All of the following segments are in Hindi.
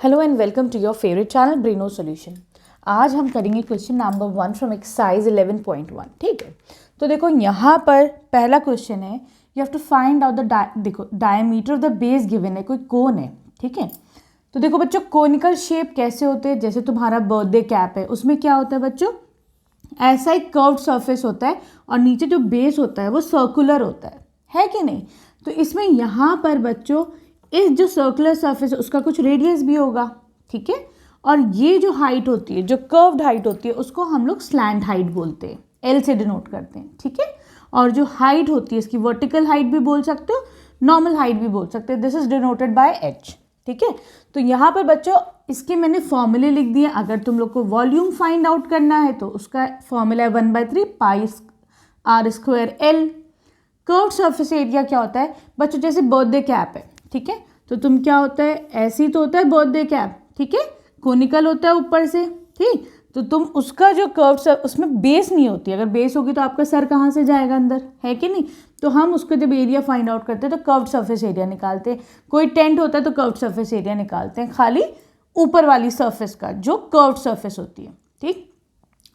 Hello and welcome to your favourite channel Braino Solution. आज हम करेंगे क्वेश्चन नंबर 1 फ्रॉम एक्सरसाइज 11.1। ठीक है, तो देखो यहाँ पर पहला क्वेश्चन है, you have to find out the देखो diameter of the base given है, कोई कोन है। ठीक है, तो देखो बच्चों कोनिकल शेप कैसे होते हैं, जैसे तुम्हारा बर्थडे कैप है, उसमें क्या होता है बच्चों, ऐसा एक कर्व्ड सरफेस होता है और नीचे जो बेस होता है वो सर्कुलर होता है कि नहीं। तो इसमें यहाँ पर बच्चों इस जो सर्कुलर सरफेस है उसका कुछ रेडियस भी होगा। ठीक है, और ये जो हाइट होती है, जो कर्व्ड हाइट होती है, उसको हम लोग स्लैंट हाइट बोलते हैं, एल से डिनोट करते हैं। ठीक है, और जो हाइट होती है इसकी वर्टिकल हाइट भी बोल सकते हो, नॉर्मल हाइट भी बोल सकते हो, this is denoted by H. ठीक है, तो यहाँ पर बच्चों इसके मैंने फॉर्मूले लिख दिए। अगर तुम लोग को वॉल्यूम फाइंड आउट करना है तो उसका फॉर्मूला है 1/3 pi r square l. Curved surface area क्या होता है बच्चों, जैसे बर्थडे कैप है। ठीक है, तो तुम क्या होता है, ऐसी तो होता है बर्थडे कैप। ठीक है, कोनिकल होता है ऊपर से। ठीक, तो तुम उसका जो कर्व उसमें बेस नहीं होती, अगर बेस होगी तो आपका सर कहाँ से जाएगा अंदर, है कि नहीं। तो हम उसको जब एरिया फाइंड आउट करते हैं तो कर्व्ड सरफेस एरिया निकालते हैं। कोई टेंट होता है तो कर्व्ड सरफेस एरिया निकालते हैं, खाली ऊपर वाली सरफेस का जो कर्व्ड सरफेस होती है। ठीक,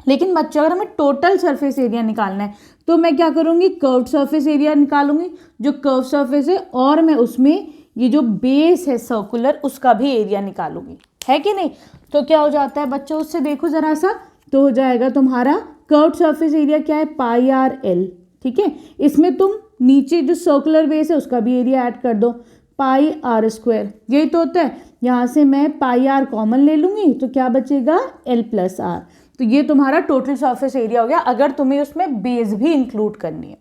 लेकिन बच्चों अगर हमें टोटल सरफेस एरिया निकालना है तो मैं क्या करूँगी, कर्व्ड सरफेस एरिया निकालूंगी, जो कर्व सरफेस है, और मैं उसमें ये जो बेस है सर्कुलर उसका भी एरिया निकालूंगी, है कि नहीं। तो क्या हो जाता है बच्चों, उससे देखो जरा सा, तो हो जाएगा तुम्हारा कर्व्ड सरफेस एरिया क्या है, पाई आर एल। ठीक है, इसमें तुम नीचे जो सर्कुलर बेस है उसका भी एरिया ऐड कर दो, पाई आर स्क्वायर, यही तो होता है। यहाँ से मैं पाई आर कॉमन ले लूँगी तो क्या बचेगा, एल प्लस आर। तो ये तुम्हारा टोटल सरफेस एरिया हो गया, अगर तुम्हें उसमें बेस भी इंक्लूड करनी है।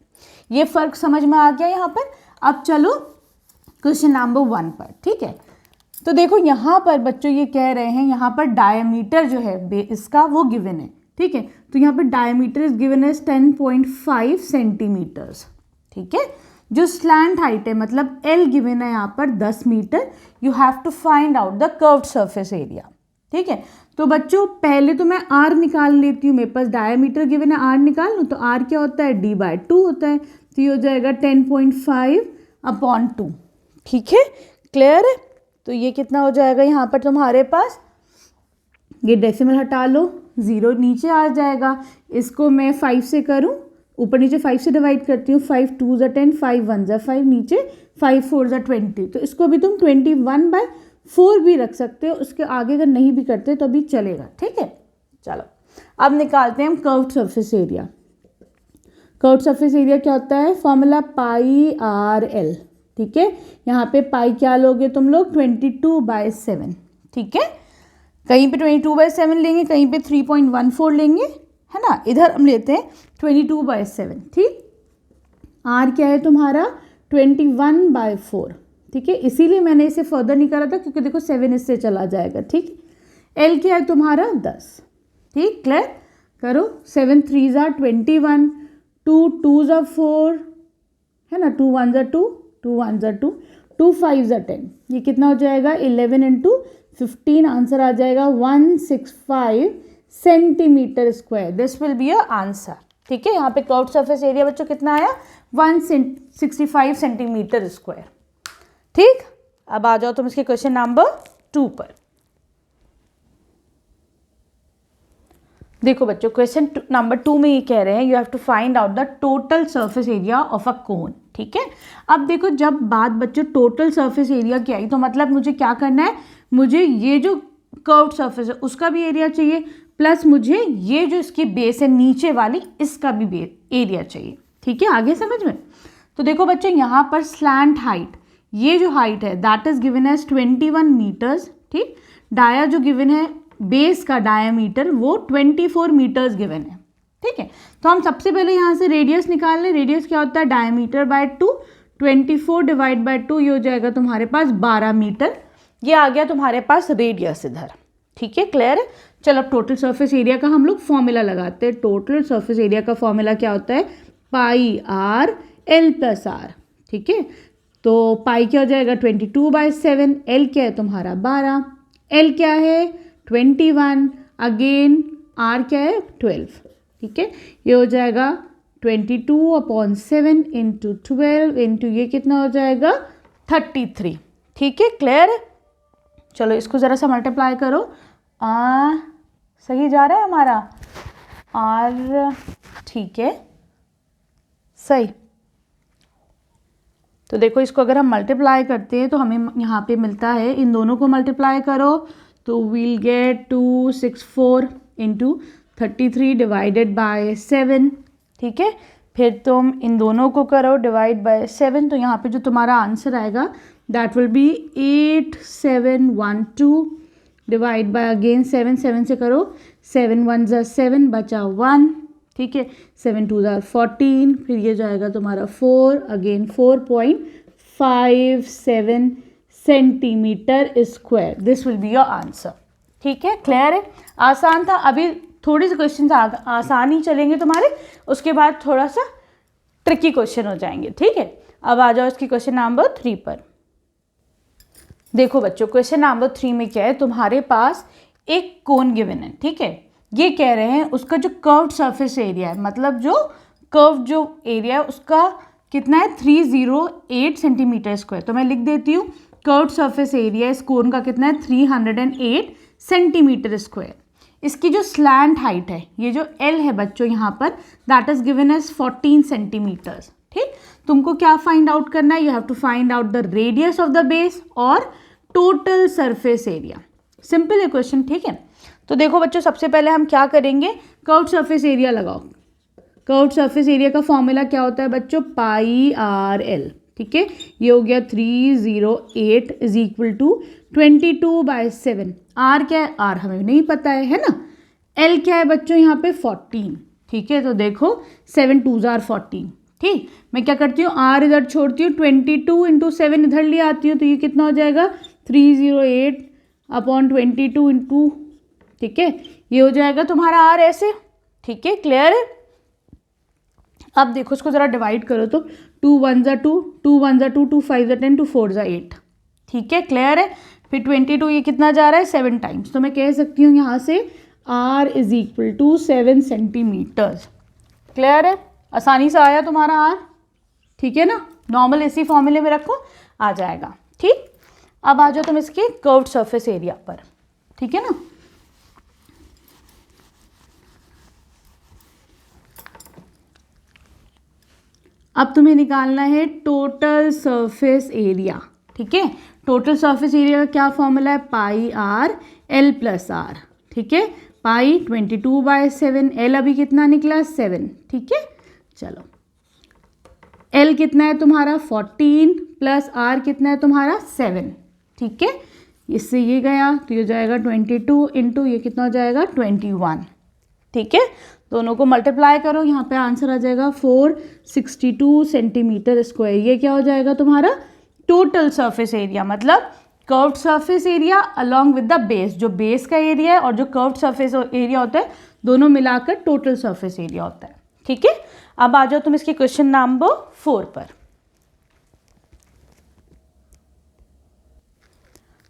ये फर्क समझ में आ गया यहाँ पर। अब चलो क्वेश्चन नंबर 1 पर। ठीक है, तो देखो यहाँ पर बच्चों ये कह रहे हैं, यहाँ पर डायमीटर जो है इसका वो गिवन है। ठीक है, तो यहाँ पर diameter is given as 10.5 centimetres. ठीक है, जो स्लैंट हाइट है मतलब एल गिवन है यहाँ पर 10 metre. You have to find out the curved surface area. ठीक है, तो बच्चों पहले तो मैं आर निकाल लेती हूँ, मेरे पास डायमीटर गिवन है, आर निकाल लूँ। तो आर क्या होता है, d/2 होता है, तो ये हो जाएगा 10.5/2। ठीक है, क्लियर है। तो ये कितना हो जाएगा यहाँ पर तुम्हारे पास, ये डेसिमल हटा लो, 0 नीचे आ जाएगा। इसको मैं 5 से करूँ, ऊपर नीचे 5 से डिवाइड करती हूँ, 5 2 ज़ा 10, 5 1 ज़ा 5, नीचे 5 4 ज़ा 20। तो इसको भी तुम 21/4 भी रख सकते हो, उसके आगे अगर नहीं भी करते तो भी चलेगा। ठीक है, चलो अब निकालते हैं हम curved surface area. Curved surface area क्या होता है, फॉर्मूला पाई आर एल। ठीक है, यहाँ पे पाई क्या लोगे तुम लोग, 22/7। ठीक है, कहीं पे 22/7 लेंगे, कहीं पे 3.14 लेंगे, है ना। इधर हम लेते हैं 22/7। ठीक, आर क्या है तुम्हारा 21/4। ठीक है, इसीलिए मैंने इसे फर्दर नहीं करा था क्योंकि देखो 7 इससे चला जाएगा। ठीक, एल क्या है तुम्हारा 10। ठीक, क्लियर करो, 7 3 ज़ा 21, 2 2 ज़ा 4, है ना, 2 1 ज़ा 2, 2 1 ज़ा 2, 2 5 ज़ा 10, ये कितना हो जाएगा 11 × 15, आंसर आ जाएगा 165 centimetre square. This will be a answer. ठीक है, यहाँ पे कर्व्ड सरफेस एरिया बच्चों कितना आया, 165 सेंटीमीटर स्क्वायर। ठीक, अब आ जाओ तुम इसके क्वेश्चन नंबर 2 पर। देखो बच्चों क्वेश्चन नंबर 2 में ये कह रहे हैं, you have to find out the total surface area of a cone. ठीक है, अब देखो जब बात बच्चों टोटल सरफेस एरिया की आई तो मतलब मुझे क्या करना है, मुझे ये जो कर्व्ड सरफेस है उसका भी एरिया चाहिए, प्लस मुझे ये जो इसकी बेस है नीचे वाली इसका भी एरिया चाहिए। ठीक है, आगे समझ में। तो देखो बच्चों यहाँ पर स्लैंट हाइट, ये जो हाइट है that is given as 21 metres. ठीक, डाया जो गिवन है, बेस का डायमीटर वो 24 मीटर्स गिवन है। ठीक है, तो हम सबसे पहले यहाँ से रेडियस निकाल लें। रेडियस क्या होता है, डायमीटर/2, 24 डिवाइड 2, ये हो जाएगा तुम्हारे पास 12 मीटर। ये आ गया तुम्हारे पास रेडियस इधर। ठीक है, क्लियर है। चलो अब टोटल सरफेस एरिया का हम लोग फॉर्मूला लगाते हैं। टोटल सरफेस एरिया का फॉर्मूला क्या होता है, पाई आर एल प्लस आर। ठीक है, तो पाई क्या हो जाएगा 22/7, एल क्या है तुम्हारा 12, एल क्या है 21, अगेन आर क्या है 12। ठीक है, ये हो जाएगा 22/7 × 12 × ये कितना हो जाएगा 33। ठीक है, क्लियर है। चलो इसको ज़रा सा मल्टीप्लाई करो। सही जा रहा है हमारा आर, ठीक है सही। तो देखो इसको अगर हम मल्टीप्लाई करते हैं तो हमें यहाँ पे मिलता है, इन दोनों को मल्टीप्लाई करो तो we'll get 264 into 33 divided by 7, ठीक है। फिर तुम इन दोनों को करो डिवाइड बाय 7, तो यहाँ पे जो तुम्हारा आंसर आएगा that will be 8712 divide by again 7, 7 से करो, 7 1 ज़ा 7 बचा 1, ठीक है, 7 2 ज़ा 14, फिर ये जाएगा तुम्हारा 4, again 4.57 centimetre square. This will be your answer, ठीक है। क्लियर है, आसान था। अभी थोड़ी सी क्वेश्चन आसान ही चलेंगे तुम्हारे, उसके बाद थोड़ा सा ट्रिकी क्वेश्चन हो जाएंगे, ठीक है। अब आ जाओ इसकी क्वेश्चन नंबर 3 पर। देखो बच्चों क्वेश्चन नंबर 3 में क्या है, तुम्हारे पास एक कोन गिवन है, ठीक है। ये कह रहे हैं उसका जो कर्व्ड सरफेस एरिया है, मतलब जो कर्व जो एरिया है उसका कितना है 308 सेंटीमीटर स्क्वायर। तो मैं लिख देती हूँ कर्व्ड सरफेस एरिया इस कोन का कितना है 308 सेंटीमीटर स्क्वायर। इसकी जो स्लैंट हाइट है, ये जो L है बच्चों यहाँ पर, that is given as 14 centimetres, ठीक। तुमको क्या फाइंड आउट करना है, you have to find out the radius of the base और टोटल सरफेस एरिया। सिंपल है क्वेश्चन, ठीक है। तो देखो बच्चों सबसे पहले हम क्या करेंगे, कर्व्ड सरफेस एरिया लगाओ। कर्व्ड सरफेस एरिया का फॉर्मूला क्या होता है बच्चों, पाई आर एल, ठीक है। ये हो गया 308 इज इक्वल टू 22/7। आर क्या है, आर हमें नहीं पता है ना। एल क्या है बच्चों यहाँ पे 14, ठीक है। तो देखो 7 2 ज़ा 14, ठीक। मैं क्या करती हूँ, आर इधर छोड़ती हूँ, 22 इंटू 7 इधर ले आती हूँ, तो ये कितना हो जाएगा 308 अपॉन 22 इंटू, ठीक है, ये हो जाएगा तुम्हारा आर ऐसे, ठीक है। क्लियर है। अब देखो इसको ज़रा डिवाइड करो तो 2 1 ज़ा 2, 2 1 ज़ा 2, 2 5 ज़ा 10, 2 4 ज़ा 8, ठीक है। क्लियर है। फिर 22 ये कितना जा रहा है 7 टाइम्स, तो मैं कह सकती हूँ यहाँ से r is equal to 7 centimetres. Clear है, आसानी से आया तुम्हारा आर, ठीक है ना। नॉर्मल इसी फॉर्मूले में रखो, आ जाएगा, ठीक। अब आ जाओ तुम इसके कर्व्ड सरफेस एरिया पर, ठीक है ना। अब तुम्हें निकालना है टोटल सरफेस एरिया, ठीक है। टोटल सरफेस एरिया का क्या फॉर्मूला है, पाई आर एल प्लस आर, ठीक है। पाई 22/7, एल अभी कितना निकला 7, ठीक है। चलो एल कितना है तुम्हारा 14 प्लस आर कितना है तुम्हारा 7, ठीक है। इससे ये गया तो ये जाएगा 22 इंटू ये कितना हो जाएगा 21, ठीक है। दोनों को मल्टीप्लाई करो, यहाँ पे आंसर आ जाएगा 462 सेंटीमीटर स्क्वायर। ये क्या हो जाएगा तुम्हारा टोटल सरफेस एरिया, मतलब curved surface area along with the base. जो बेस का एरिया है और जो कर्व्ड सरफेस एरिया होता है दोनों मिलाकर टोटल सरफेस एरिया होता है, ठीक है। अब आ जाओ तुम इसके क्वेश्चन नंबर 4 पर।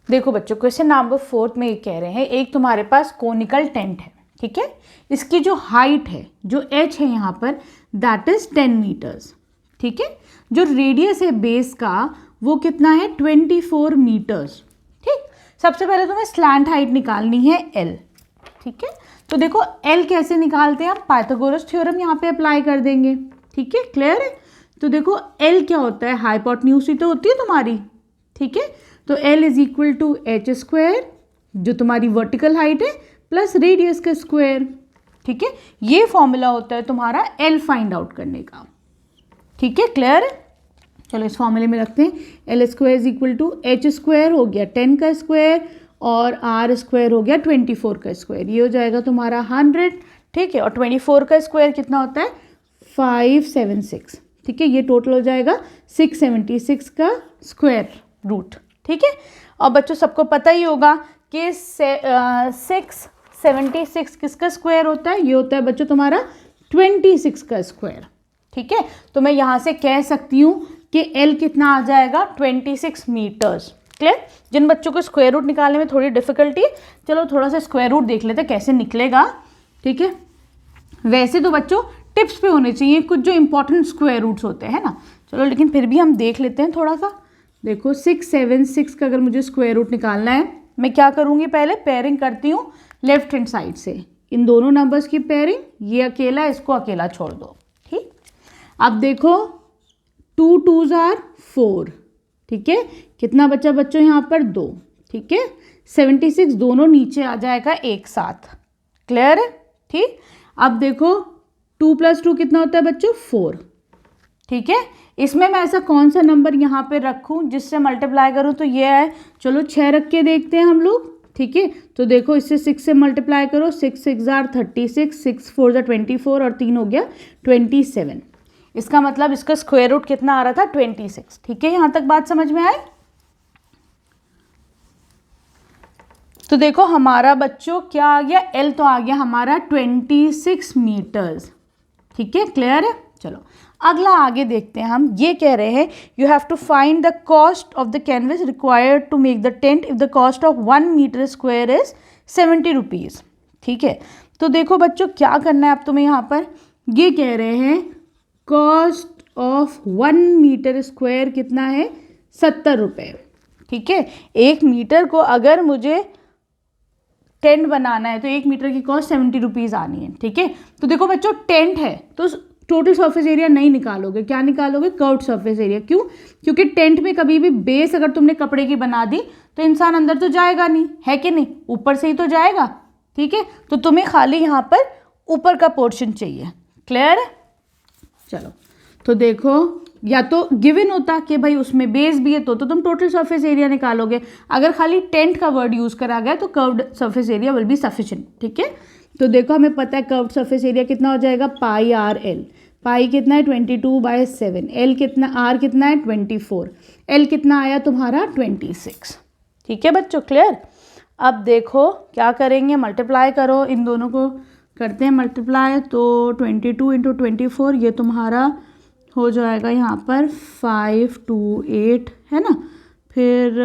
देखो बच्चों क्वेश्चन नंबर 4 में ये कह रहे हैं एक तुम्हारे पास कोनिकल टेंट है, ठीक है। इसकी जो हाइट है, जो एच है यहाँ पर, दैट इज 10 मीटर्स, ठीक है। जो रेडियस है बेस का वो कितना है 24 मीटर्स, ठीक। सबसे पहले तुम्हें स्लैंट हाइट निकालनी है एल, ठीक है। तो देखो एल कैसे निकालते हैं, आप पाइथागोरस थ्योरम यहाँ पे अप्लाई कर देंगे, ठीक है। क्लियर है। तो देखो एल क्या होता है, हाइपोटेन्यूज ही तो होती है तुम्हारी, ठीक है। तो l is equal to h square, जो तुम्हारी वर्टिकल हाइट है, प्लस रेडियस का स्क्वायर, ठीक है। ये फॉर्मूला होता है तुम्हारा एल फाइंड आउट करने का, ठीक है। क्लियर है। चलो इस फॉर्मूले में रखते हैं, l square is equal to h square हो गया 10 का स्क्वायर और आर स्क्वायर हो गया 24 का स्क्वायर। ये हो जाएगा तुम्हारा 100, ठीक है। और 24 का स्क्वायर कितना होता है 576, ठीक है। ये टोटल हो जाएगा 676 का स्क्वायर रूट, ठीक है। और बच्चों सबको पता ही होगा कि 676 किसका स्क्वायर होता है, ये होता है बच्चों तुम्हारा 26 का स्क्वायर, ठीक है। तो मैं यहाँ से कह सकती हूँ कि L कितना आ जाएगा 26 मीटर्स। क्लियर। जिन बच्चों को स्क्वायर रूट निकालने में थोड़ी डिफिकल्टी, चलो थोड़ा सा स्क्वायर रूट देख लेते कैसे निकलेगा, ठीक है। वैसे तो बच्चों टिप्स पे होने चाहिए कुछ जो इंपॉर्टेंट स्क्वायर रूट्स होते हैं ना, चलो लेकिन फिर भी हम देख लेते हैं थोड़ा सा। देखो 676 का अगर मुझे स्क्वायर रूट निकालना है मैं क्या करूँगी, पहले पेयरिंग करती हूँ लेफ्ट हैंड साइड से, इन दोनों नंबर्स की पेयरिंग, ये अकेला, इसको अकेला छोड़ दो, ठीक। अब देखो 2 2s are 4, ठीक है, कितना बचा बच्चों यहाँ पर 2, ठीक है, 76 दोनों नीचे आ जाएगा एक साथ, क्लियर है, ठीक। अब देखो 2 + 2 कितना होता है बच्चों 4, ठीक है। इसमें मैं ऐसा कौन सा नंबर यहाँ पे रखूँ जिससे मल्टीप्लाई करूँ, तो ये है, चलो 6 रख के देखते हैं हम लोग, ठीक है। तो देखो इससे 6 से मल्टीप्लाई करो, 6 6 are 36, 6 4 are 24 और 3 हो गया 27। इसका मतलब इसका स्क्वायर रूट कितना आ रहा था 26, ठीक है। यहाँ तक बात समझ में आई। तो देखो हमारा बच्चों क्या आ गया, एल तो आ गया हमारा 26 मीटर्स, ठीक है, क्लियर है। चलो अगला आगे देखते हैं हम, ये कह रहे हैं you have to find the cost of the canvas required to make the tent if the cost of 1 metre square is 70 rupees, ठीक है। तो देखो बच्चों क्या करना है अब तुम्हें यहाँ पर, ये कह रहे हैं कॉस्ट ऑफ 1 मीटर स्क्वायर कितना है 70 रुपये, ठीक है। 1 मीटर को अगर मुझे टेंट बनाना है तो 1 मीटर की कॉस्ट 70 रुपीज़ आनी है, ठीक है। तो देखो बच्चों टेंट है तो टोटल सरफेस एरिया नहीं निकालोगे, क्या निकालोगे, कर्व्ड सरफेस एरिया। क्यों, क्योंकि टेंट में कभी भी बेस अगर तुमने कपड़े की बना दी तो इंसान अंदर तो जाएगा नहीं, है कि नहीं, ऊपर से ही तो जाएगा, ठीक है। तो तुम्हें खाली यहाँ पर ऊपर का पोर्शन चाहिए, क्लियर है। चलो तो देखो या तो गिवन होता कि भाई उसमें बेस भी है तो तुम टोटल सरफेस एरिया निकालोगे, अगर खाली टेंट का वर्ड यूज़ करा गया तो curved surface area will be sufficient, ठीक है। तो देखो हमें पता है कर्व्ड सरफेस एरिया कितना हो जाएगा, पाई आर एल, पाई कितना है 22/7, एल कितना, आर कितना है 24, एल कितना आया तुम्हारा 26, ठीक है बच्चों, क्लियर। अब देखो क्या करेंगे, मल्टीप्लाई करो, इन दोनों को करते हैं मल्टीप्लाई, तो 22 × 24 ये तुम्हारा हो जाएगा यहाँ पर 528 है ना, फिर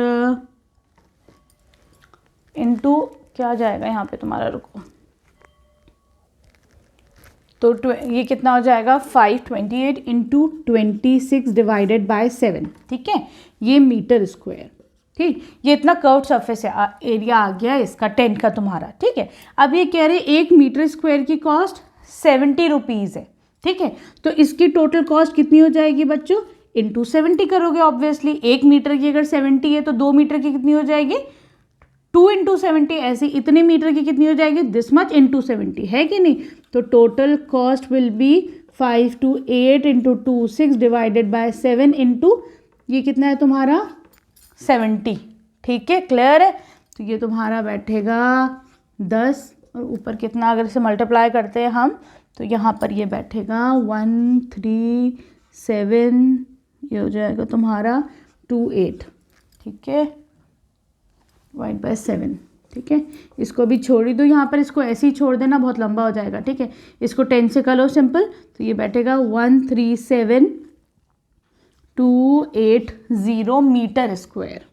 इनटू क्या जाएगा यहाँ पे तुम्हारा, रुको, तो ये कितना हो जाएगा 528 × 26 डिवाइडेड बाय 7, ठीक है, ये मीटर स्क्वायर, ठीक। ये इतना कर्व्ड सरफेस एरिया आ गया इसका टेंट का तुम्हारा, ठीक है। अब ये कह रहे हैं 1 मीटर स्क्वायर की कॉस्ट 70 रुपीज़ है, ठीक है। तो इसकी टोटल कॉस्ट कितनी हो जाएगी बच्चों, इंटू 70 करोगे ऑब्वियसली, 1 मीटर की अगर 70 है तो 2 मीटर की कितनी हो जाएगी 2 × 70, ऐसे इतने मीटर की कितनी हो जाएगी दिस मच इंटू 70, है कि नहीं। तो total cost will be 528 × 26 divided by 7 into ये कितना है तुम्हारा 70, ठीक है, क्लियर है। तो ये तुम्हारा बैठेगा 10 और ऊपर कितना, अगर इसे मल्टीप्लाई करते हैं हम तो यहाँ पर ये बैठेगा 137, ये हो जाएगा तुम्हारा 28, ठीक है, डिवाइड बाय 7, ठीक है। इसको भी छोड़ ही दो यहाँ पर, इसको ऐसे ही छोड़ देना, बहुत लंबा हो जाएगा, ठीक है। इसको 10 से कर लो सिंपल, तो ये बैठेगा 137,280 मीटर स्क्वायर,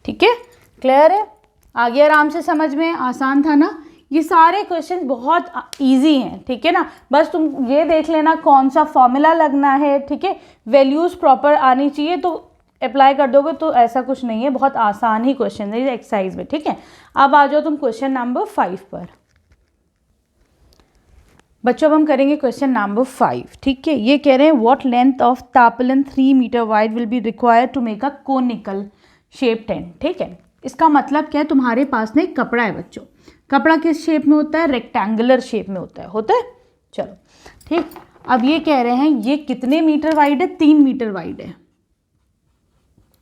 ठीक है, क्लियर है। आगे आराम से समझ में, आसान था ना। ये सारे क्वेश्चन बहुत इजी हैं, ठीक है ना। बस तुम ये देख लेना कौन सा फॉर्मूला लगना है, ठीक है, वैल्यूज़ प्रॉपर आनी चाहिए तो अप्लाई कर दोगे, तो ऐसा कुछ नहीं है, बहुत आसान ही क्वेश्चन है एक्सरसाइज में, ठीक है। अब आ जाओ तुम क्वेश्चन नंबर 5 पर। बच्चों अब हम करेंगे क्वेश्चन नंबर 5, ठीक है। ये कह रहे हैं what length of tarpaulin 3 metre wide will be required to make a conical shape tent, ठीक है। इसका मतलब क्या है, तुम्हारे पास ना एक कपड़ा है बच्चों, कपड़ा किस शेप में होता है, रेक्टेंगुलर शेप में होता है, चलो ठीक। अब ये कह रहे हैं ये कितने मीटर वाइड है, 3 मीटर वाइड है,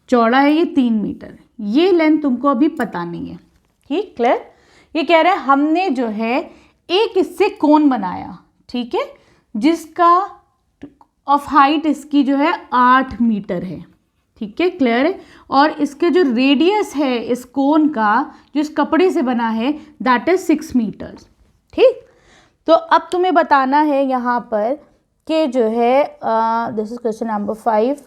चौड़ा है ये 3 मीटर, ये लेंथ तुमको अभी पता नहीं है, ठीक, क्लियर। ये कह रहे हैं हमने जो है एक इससे कोन बनाया, ठीक है, जिसका ऑफ हाइट इसकी जो है 8 मीटर है, ठीक है, क्लियर है। और इसके जो रेडियस है इस कोन का जो इस कपड़े से बना है दैट इज 6 मीटर्स, ठीक। तो अब तुम्हें बताना है यहाँ पर कि जो है दिस इज क्वेश्चन नंबर 5,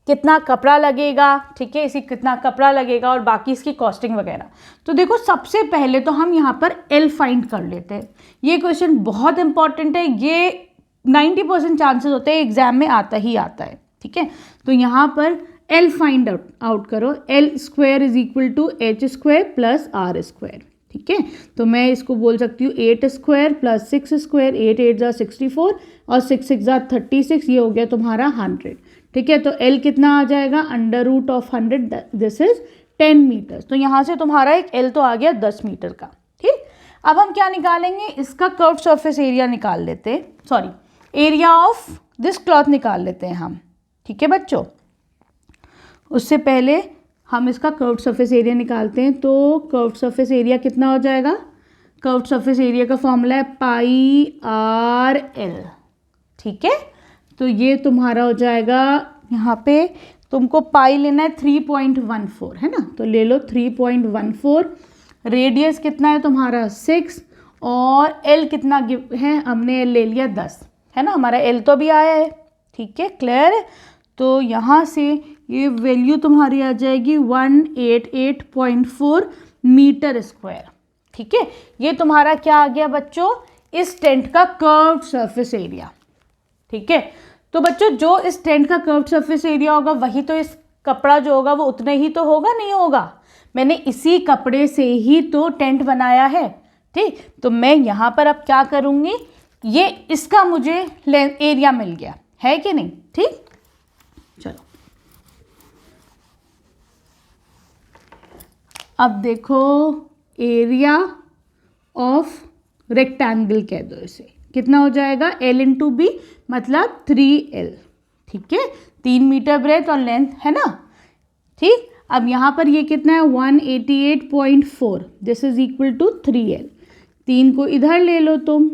कितना कपड़ा लगेगा, ठीक है, इसी कितना कपड़ा लगेगा और बाकी इसकी कॉस्टिंग वगैरह। तो देखो सबसे पहले तो हम यहाँ पर एल फाइंड कर लेते हैं। ये क्वेश्चन बहुत इंपॉर्टेंट है, ये 90% चांसेस होते हैं एग्जाम में आता ही आता है, ठीक है। तो यहाँ पर एल फाइंड आउट करो, l square is equal to h square plus r square, ठीक है। तो मैं इसको बोल सकती हूँ 8 स्क्वायर प्लस 6 स्क्वायर, 8 8 जा 64 और 6 6 जा 36, ये हो गया तुम्हारा 100, ठीक है। तो एल कितना आ जाएगा, under root of 100, this is 10 metre. तो यहाँ से तुम्हारा एक एल तो आ गया 10 मीटर का, ठीक। अब हम क्या निकालेंगे, इसका कर्व सरफेस एरिया निकाल लेते हैं, sorry area of this cloth निकाल लेते हैं हम, ठीक है बच्चों। उससे पहले हम इसका कर्व्ड सरफेस एरिया निकालते हैं। तो कर्व्ड सरफेस एरिया कितना हो जाएगा, कर्व्ड सरफेस एरिया का फॉर्मूला है पाई आर एल, ठीक है। तो ये तुम्हारा हो जाएगा, यहाँ पे तुमको पाई लेना है 3.14, है ना, तो ले लो 3.14। रेडियस कितना है तुम्हारा 6 और एल कितना है, हमने एल ले लिया 10, है ना, हमारा एल तो भी आया है, ठीक है, क्लियर है। तो यहाँ से ये वैल्यू तुम्हारी आ जाएगी 188.4 मीटर स्क्वायर, ठीक है। ये तुम्हारा क्या आ गया बच्चों, इस टेंट का कर्व्ड सरफेस एरिया, ठीक है। तो बच्चों जो इस टेंट का कर्व्ड सरफेस एरिया होगा वही तो इस कपड़ा जो होगा वो उतने ही तो होगा, नहीं होगा, मैंने इसी कपड़े से ही तो टेंट बनाया है, ठीक। तो मैं यहाँ पर अब क्या करूँगी, ये इसका मुझे एरिया मिल गया है कि नहीं, ठीक। चलो अब देखो, एरिया ऑफ रेक्टेंगल कह दो इसे, कितना हो जाएगा, एल इंटू बी मतलब 3L, ठीक है, 3 मीटर ब्रेथ और लेंथ, है ना, ठीक। अब यहाँ पर ये कितना है 188.4, this is equal to 3L, 3 को इधर ले लो तुम,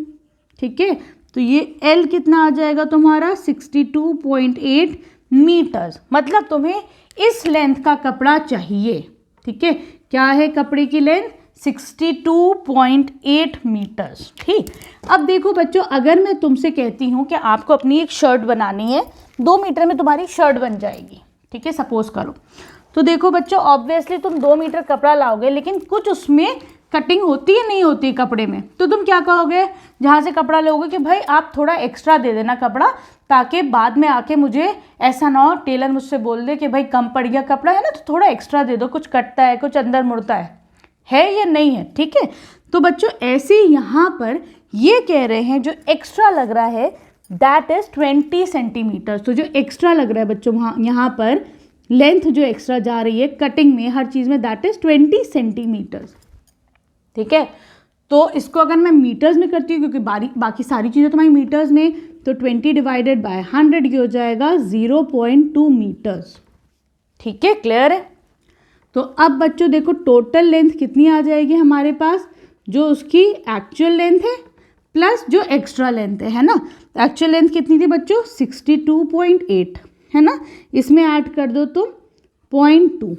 ठीक है। तो ये L कितना आ जाएगा तुम्हारा 62.8 मीटर्स, मतलब तुम्हें इस लेंथ का कपड़ा चाहिए, ठीक है। क्या है कपड़े की लेंथ, 62.8 मीटर्स, ठीक। अब देखो बच्चों, अगर मैं तुमसे कहती हूँ कि आपको अपनी एक शर्ट बनानी है, 2 मीटर में तुम्हारी शर्ट बन जाएगी, ठीक है, सपोज करो। तो देखो बच्चों, ऑब्वियसली तुम 2 मीटर कपड़ा लाओगे, लेकिन कुछ उसमें कटिंग होती है नहीं होती कपड़े में, तो तुम क्या कहोगे, जहाँ से कपड़ा लोगे कि भाई आप थोड़ा एक्स्ट्रा दे देना कपड़ा, ताकि बाद में आके मुझे ऐसा ना हो, टेलर मुझसे बोल दे कि भाई कम पड़ गया कपड़ा, है ना, तो थोड़ा एक्स्ट्रा दे दो, कुछ कटता है, कुछ अंदर मुड़ता है या नहीं है, ठीक है। तो बच्चों ऐसे यहाँ पर ये कह रहे हैं जो एक्स्ट्रा लग रहा है दैट इज 20 सेंटीमीटर। तो जो एक्स्ट्रा लग रहा है बच्चों वहाँ यहाँ पर लेंथ जो एक्स्ट्रा जा रही है कटिंग में, हर चीज़ में, दैट इज 20 सेंटीमीटर्स, ठीक है। तो इसको अगर मैं मीटर्स में करती हूँ, क्योंकि बाकी सारी चीज़ें तुम्हारी मीटर्स में, तो 20 डिवाइडेड बाय 100 ये हो जाएगा 0.2 मीटर्स, ठीक है, क्लियर है। तो अब बच्चों देखो टोटल लेंथ कितनी आ जाएगी हमारे पास, जो उसकी एक्चुअल लेंथ है प्लस जो एक्स्ट्रा लेंथ है ना। एक्चुअल लेंथ कितनी थी बच्चों 62.8, है ना, इसमें ऐड कर दो तुम 0.2,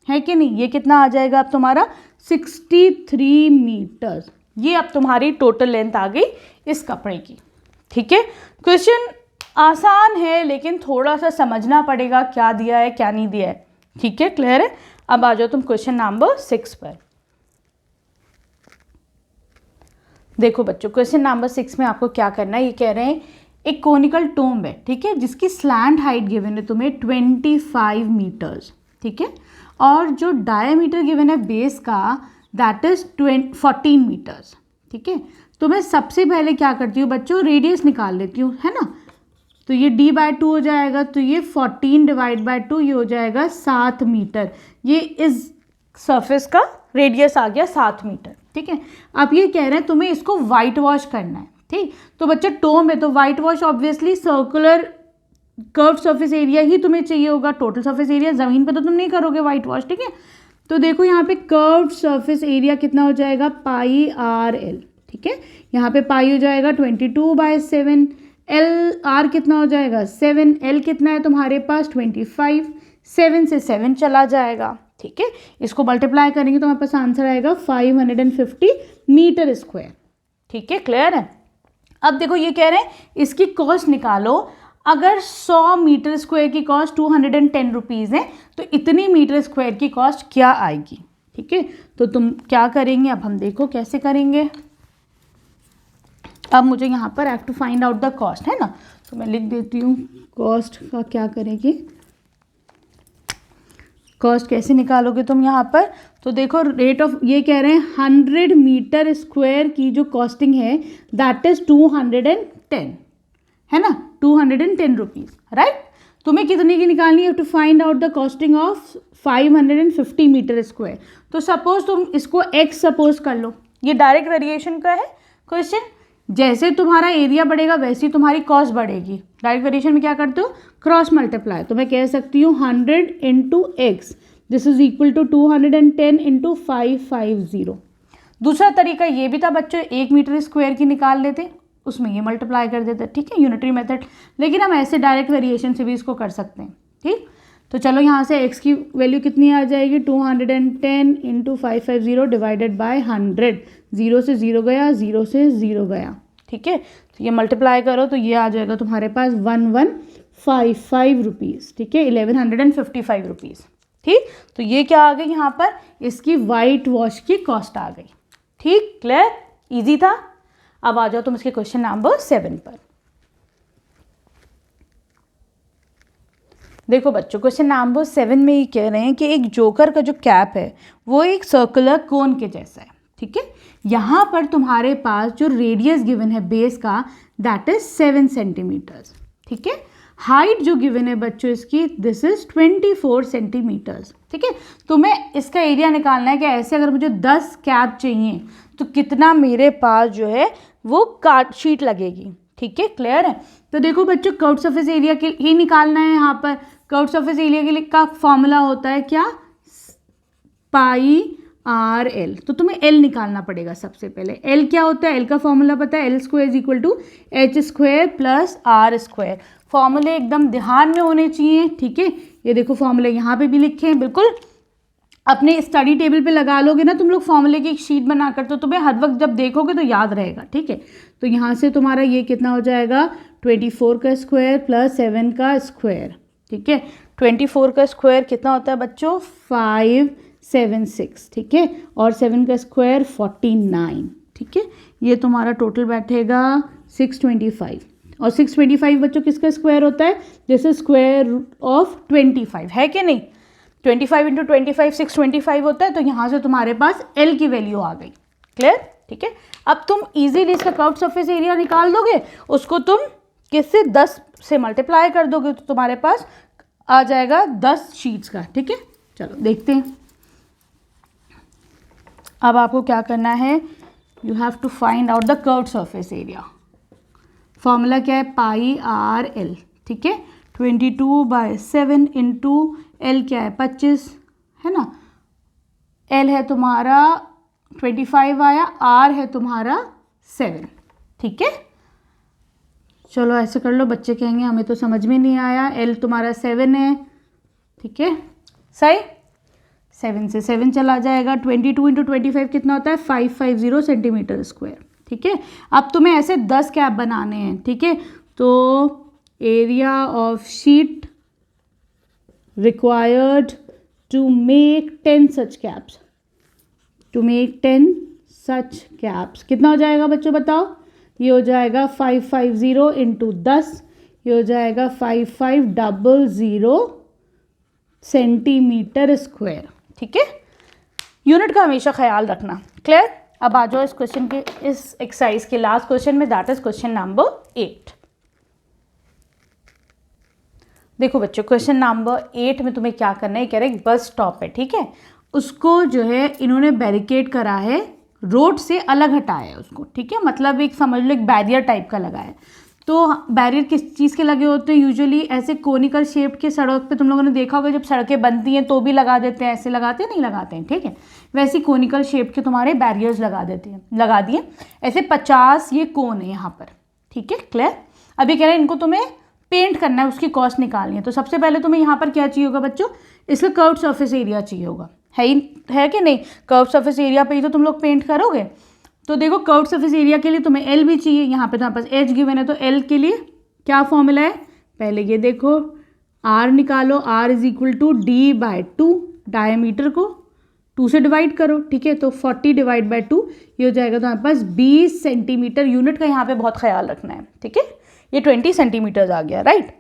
है कि नहीं, ये कितना आ जाएगा अब तुम्हारा 63 मीटर्स। ये अब तुम्हारी टोटल लेंथ आ गई इस कपड़े की, ठीक है। क्वेश्चन आसान है लेकिन थोड़ा सा समझना पड़ेगा क्या दिया है क्या नहीं दिया है, ठीक है, क्लियर है। अब आ जाओ तुम क्वेश्चन नंबर 6 पर। देखो बच्चों, क्वेश्चन नंबर 6 में आपको क्या करना है, ये कह रहे हैं एक कोनिकल टोम्ब है, ठीक है, जिसकी स्लैंट हाइट गिवन है तुम्हें 25 मीटर्स, ठीक है, और जो डायमीटर गिवन है बेस का दैट इज 14 मीटर्स, ठीक है। तो मैं सबसे पहले क्या करती हूँ बच्चों, रेडियस निकाल लेती हूँ, है ना। तो ये d/2 हो जाएगा, तो ये 14 डिवाइड बाय 2 ये हो जाएगा 7 मीटर, ये इस सरफेस का रेडियस आ गया 7 मीटर, ठीक है। अब ये कह रहे हैं तुम्हें इसको वाइट वॉश करना है, ठीक। तो बच्चे टोम है तो white wash obviously circular curve surface area ही तुम्हें चाहिए होगा, टोटल सरफेस एरिया, ज़मीन पे तो तुम नहीं करोगे वाइट वॉश, ठीक है। तो देखो यहाँ पे कर्व सरफेस एरिया कितना हो जाएगा पाई आर एल, ठीक है। यहाँ पे पाई हो जाएगा 22/7, एल आर कितना हो जाएगा 7, एल कितना है तुम्हारे पास 25, 7 से 7 चला जाएगा, ठीक है। इसको मल्टीप्लाई करेंगे तो हमारे पास आंसर आएगा 550 मीटर स्क्वायर, ठीक है, क्लियर है। अब देखो ये कह रहे हैं इसकी कॉस्ट निकालो, अगर 100 मीटर स्क्वायर की कॉस्ट 210 रुपीज़ है तो इतनी मीटर स्क्वायर की कॉस्ट क्या आएगी, ठीक है। तो तुम क्या करेंगे, अब हम देखो कैसे करेंगे। अब मुझे यहाँ पर have to find out the cost, है ना, तो मैं लिख देती हूँ कॉस्ट का क्या करेंगे, कॉस्ट कैसे निकालोगे तुम यहाँ पर? तो देखो रेट ऑफ, ये कह रहे हैं 100 मीटर स्क्वायर की जो कॉस्टिंग है दैट इज 210, है ना, 210 रुपीज़, राइट। तुम्हें कितने की निकालनी है? To find out the costing of 550 metre square. तो सपोज तुम इसको x सपोज कर लो, ये डायरेक्ट वेरिएशन का है क्वेश्चन। जैसे तुम्हारा एरिया बढ़ेगा वैसे ही तुम्हारी कॉस्ट बढ़ेगी। डायरेक्ट वेरिएशन में क्या करते हो? Cross multiply. तो मैं कह सकती हूँ 100 into x, this is equal to 210 into 550। दूसरा तरीका ये भी था बच्चों, 1 मीटर स्क्वायर की निकाल लेते, उसमें ये मल्टीप्लाई कर देते, ठीक है, यूनिटरी मेथड। लेकिन हम ऐसे डायरेक्ट वेरिएशन से भी इसको कर सकते हैं, ठीक। तो चलो यहाँ से x की वैल्यू कितनी आ जाएगी? 210 इंटू 550 डिवाइडेड बाय 100। 0 से 0 गया, 0 से 0 गया, ठीक है। तो ये मल्टीप्लाई करो तो ये आ जाएगा तुम्हारे पास 1155 रुपीज़, ठीक है, 1155 रुपीज़, ठीक। तो ये क्या आ गई यहाँ पर? इसकी वाइट वॉश की कॉस्ट आ गई, ठीक, क्लियर, इजी था। अब आ जाओ तुम इसके क्वेश्चन नंबर 7 पर। देखो बच्चों, क्वेश्चन नंबर 7 में ये कह रहे हैं कि एक जोकर का जो कैप है वो एक सर्कुलर कोन के जैसा है, ठीक है। यहाँ पर तुम्हारे पास जो रेडियस गिवन है बेस का दैट इज 7 सेंटीमीटर्स, ठीक है। हाइट जो गिवन है बच्चों इसकी दिस इज 24 सेंटीमीटर्स, ठीक है। तुम्हें इसका एरिया निकालना है कि ऐसे अगर मुझे 10 कैप चाहिए तो कितना मेरे पास जो है वो कार्ड शीट लगेगी, ठीक है, क्लियर है। तो देखो बच्चों, कर्व्ड सरफेस एरिया के ही निकालना है। यहाँ पर कर्व्ड सरफेस एरिया के लिए का फॉर्मूला होता है क्या? पाई आर एल। तो तुम्हें एल निकालना पड़ेगा सबसे पहले। एल क्या होता है? एल का फॉर्मूला पता है, l square is equal to h square plus r square. फॉर्मूले एकदम ध्यान में होने चाहिए, ठीक है। ये देखो फॉर्मूले यहाँ पे भी लिखे हैं, बिल्कुल अपने स्टडी टेबल पे लगा लोगे ना तुम लोग फॉर्मूले की एक शीट बनाकर, तो तुम्हें हर वक्त जब देखोगे तो याद रहेगा, ठीक है। तो यहाँ से तुम्हारा ये कितना हो जाएगा? 24 का स्क्वायर प्लस 7 का स्क्वायर, ठीक है। 24 का स्क्वायर कितना होता है बच्चों? 576, ठीक है, और 7 का स्क्वायर 49, ठीक है। ये तुम्हारा टोटल बैठेगा 625। और 625 बच्चों किसका स्क्वायर होता है? This is square root of 25, है कि नहीं? 25 इंटू 25 625 होता है। तो यहाँ से तुम्हारे पास L की वैल्यू आ गई, क्लियर, ठीक है। अब तुम इजीली इसका कर्व्ड सरफेस एरिया निकाल दोगे, उसको तुम किससे? 10 से मल्टीप्लाई कर दोगे तो तुम्हारे पास आ जाएगा 10 शीट्स का, ठीक है। चलो देखते हैं। अब आपको क्या करना है? You have to find out the curved surface area. Formula क्या है? पाई आर एल, ठीक है। 22/7 इंटू एल क्या है? 25, है ना। एल है तुम्हारा 25 आया, आर है तुम्हारा 7, ठीक है। चलो ऐसे कर लो, बच्चे कहेंगे हमें तो समझ में नहीं आया। एल तुम्हारा 7 है, ठीक है, सही। 7 से 7 चला जाएगा। 22 इंटू 25 कितना होता है? 550 सेंटीमीटर स्क्वायर, ठीक है। अब तुम्हें ऐसे 10 कैप बनाने हैं, ठीक है। तो area of sheet required to make 10 such caps, to make 10 such caps कितना हो जाएगा बच्चों बताओ? ये हो जाएगा 550 इंटू 10, ये हो जाएगा 5500 सेंटीमीटर स्क्वायर, ठीक है। यूनिट का हमेशा ख्याल रखना, क्लियर। अब आ जाओ इस क्वेश्चन के, इस एक्सरसाइज के लास्ट क्वेश्चन में, दैट इज क्वेश्चन नंबर 8। देखो बच्चों, क्वेश्चन नंबर 8 में तुम्हें क्या करना है? कह रहे हैं बस स्टॉप है, ठीक है, उसको जो है इन्होंने बैरिकेड करा है, रोड से अलग हटाया है उसको, ठीक है। मतलब एक समझ लो एक बैरियर टाइप का लगा है। तो बैरियर किस चीज़ के लगे होते हैं? यूजुअली ऐसे कोनिकल शेप के सड़क पे तुम लोगों ने देखा होगा, जब सड़कें बनती हैं तो भी लगा देते हैं, ऐसे लगाते हैं, नहीं लगाते हैं, ठीक है। वैसे कोनिकल शेप के तुम्हारे बैरियर्स लगा देते हैं, लगा दिए ऐसे 50 ये कोन है यहाँ पर, ठीक है, क्लियर। अभी कह रहे हैं इनको तुम्हें पेंट करना है, उसकी कॉस्ट निकालनी है। तो सबसे पहले तुम्हें यहाँ पर क्या चाहिए होगा बच्चों? इसका कर्व्ड सरफेस एरिया चाहिए होगा, है कि नहीं? कर्व्ड सरफेस एरिया पे ही तो तुम लोग पेंट करोगे। तो देखो कर्व्ड सरफेस एरिया के लिए तुम्हें एल भी चाहिए। यहाँ पे तुम्हारे पास एच गिवन है, तो एल के लिए क्या फॉर्मूला है? पहले ये देखो, आर निकालो, r is equal to D/2, diameter को 2 से डिवाइड करो, ठीक है। तो 40 डिवाइड बाई 2, ये हो जाएगा तुम्हारे पास 20 सेंटीमीटर। यूनिट का यहाँ पे बहुत ख्याल रखना है, ठीक है। ये 20 सेंटीमीटर्स आ गया, राइट।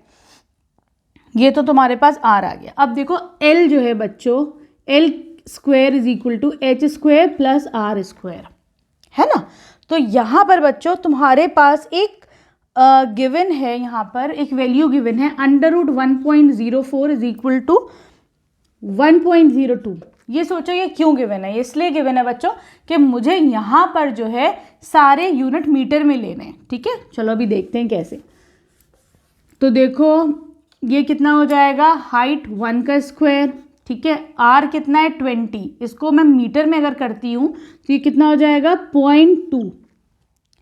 ये तो तुम्हारे पास आर आ गया। अब देखो एल जो है बच्चों, l square is equal to h square plus r square, है ना। तो यहाँ पर बच्चों तुम्हारे पास एक गिवन है, यहाँ पर एक वैल्यू गिवन है under root 1.04 is equal to 1.02। ये सोचो ये क्यों गिवन है? इसलिए गिवन है बच्चों कि मुझे यहाँ पर जो है सारे यूनिट मीटर में लेने हैं, ठीक है। चलो अभी देखते हैं कैसे। तो देखो ये कितना हो जाएगा, हाइट 1 का स्क्वायर, ठीक है, आर कितना है 20, इसको मैं मीटर में अगर करती हूँ तो ये कितना हो जाएगा 0.2,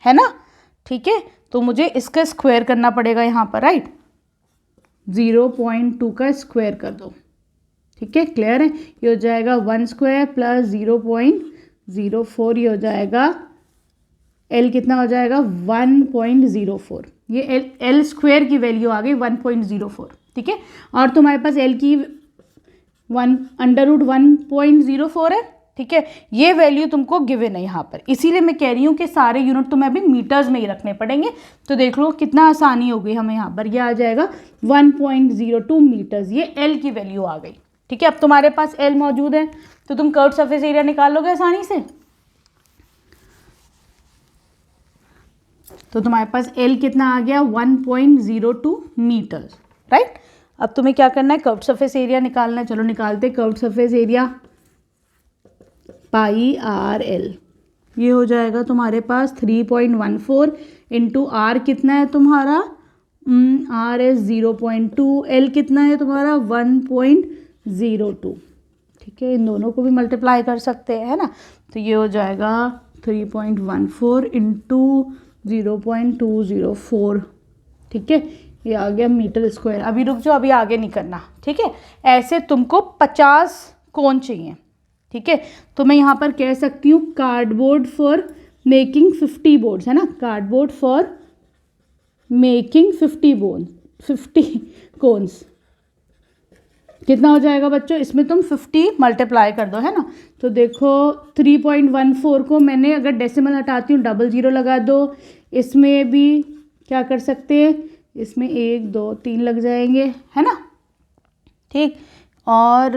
है ना, ठीक है। तो मुझे इसका स्क्वायर करना पड़ेगा यहाँ पर, राइट, 0.2 का स्क्वायर कर दो, ठीक है, क्लियर है। ये हो जाएगा 1 स्क्वायर प्लस 0.04, ये हो जाएगा एल कितना हो जाएगा 1.04, ये एल स्क्वायर की वैल्यू आ गई 1.04, ठीक है। और तुम्हारे पास एल की अंडर रूट 1.04 है, ठीक है। ये वैल्यू तुमको गिवन है यहाँ पर, इसीलिए मैं कह रही हूँ कि सारे यूनिट तुम्हें अभी मीटर्स में ही रखने पड़ेंगे। तो देख लो कितना आसानी हो गई हमें, यहाँ पर यह आ जाएगा 1.02 मीटर्स, ये एल की वैल्यू आ गई, ठीक है। अब तुम्हारे पास एल मौजूद है तो तुम कर्व्ड सरफेस एरिया निकाल लोगे आसानी से। तो तुम्हारे पास एल कितना आ गया 1.02 मीटर्स, राइट। अब तुम्हें क्या करना है, कर्व्ड सरफेस एरिया निकालना है। चलो निकालते हैं कर्व्ड सरफेस एरिया, पाई आर एल, ये हो जाएगा तुम्हारे पास 3.14 इंटू आर कितना है तुम्हारा, आर एस 0.2, एल कितना है तुम्हारा 1.02, ठीक है। इन दोनों को भी मल्टीप्लाई कर सकते हैं, है ना। तो ये हो जाएगा 3.14 इंटू 0.204, ठीक है, ये आ गया मीटर स्क्वायर। अभी रुक जाओ, अभी आगे नहीं करना, ठीक है। ऐसे तुमको 50 कोन चाहिए, ठीक है। तो मैं यहाँ पर कह सकती हूँ कार्डबोर्ड फॉर मेकिंग 50 बोर्ड्स, है ना, कार्डबोर्ड फॉर मेकिंग 50 कोन्स। कितना हो जाएगा बच्चों, इसमें तुम 50 मल्टीप्लाई कर दो, है ना। तो देखो 3.14 को मैंने अगर डेसिमल हटाती हूँ 00 लगा दो, इसमें भी क्या कर सकते हैं, इसमें 1 2 3 लग जाएंगे, है ना, ठीक। और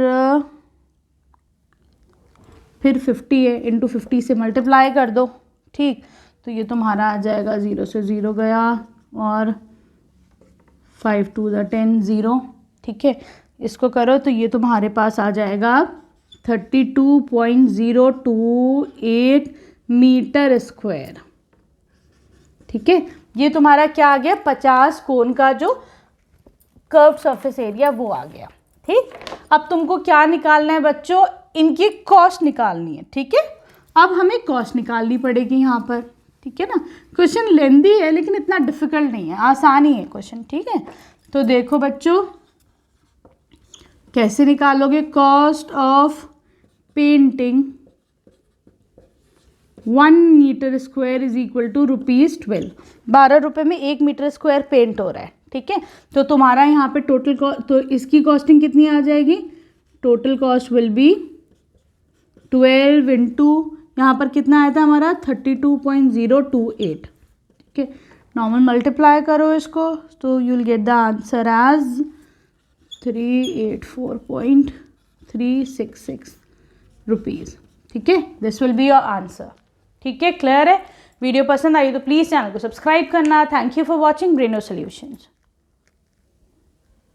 फिर 50 है, इंटू 50 से मल्टीप्लाई कर दो, ठीक। तो ये तुम्हारा आ जाएगा 0 से 0 गया और 5 2 10 0, ठीक है। इसको करो तो ये तुम्हारे पास आ जाएगा 32.028 मीटर स्क्वायर, ठीक है। ये तुम्हारा क्या आ गया, 50 कोन का जो कर्व्ड सरफेस एरिया वो आ गया, ठीक। अब तुमको क्या निकालना है बच्चों, इनकी कॉस्ट निकालनी है, ठीक है। अब हमें कॉस्ट निकालनी पड़ेगी यहाँ पर, ठीक है ना। क्वेश्चन लेंदी है लेकिन इतना डिफिकल्ट नहीं है, आसानी है क्वेश्चन, ठीक है। तो देखो बच्चों कैसे निकालोगे, cost of painting 1 metre square is equal to ₹12। 12 रुपये में 1 मीटर स्क्वायर पेंट हो रहा है, ठीक है। तो तुम्हारा यहाँ पे टोटल तो इसकी कॉस्टिंग कितनी आ जाएगी, total cost will be 12 into यहाँ पर कितना आया था हमारा 32.028, ठीक है। नॉर्मल मल्टीप्लाई करो इसको तो you will get the answer as 384.366 rupees, ठीक है। This will be your answer, ठीक है, क्लियर है। वीडियो पसंद आई तो प्लीज़ चैनल को सब्सक्राइब करना। Thank you for watching Braino solutions.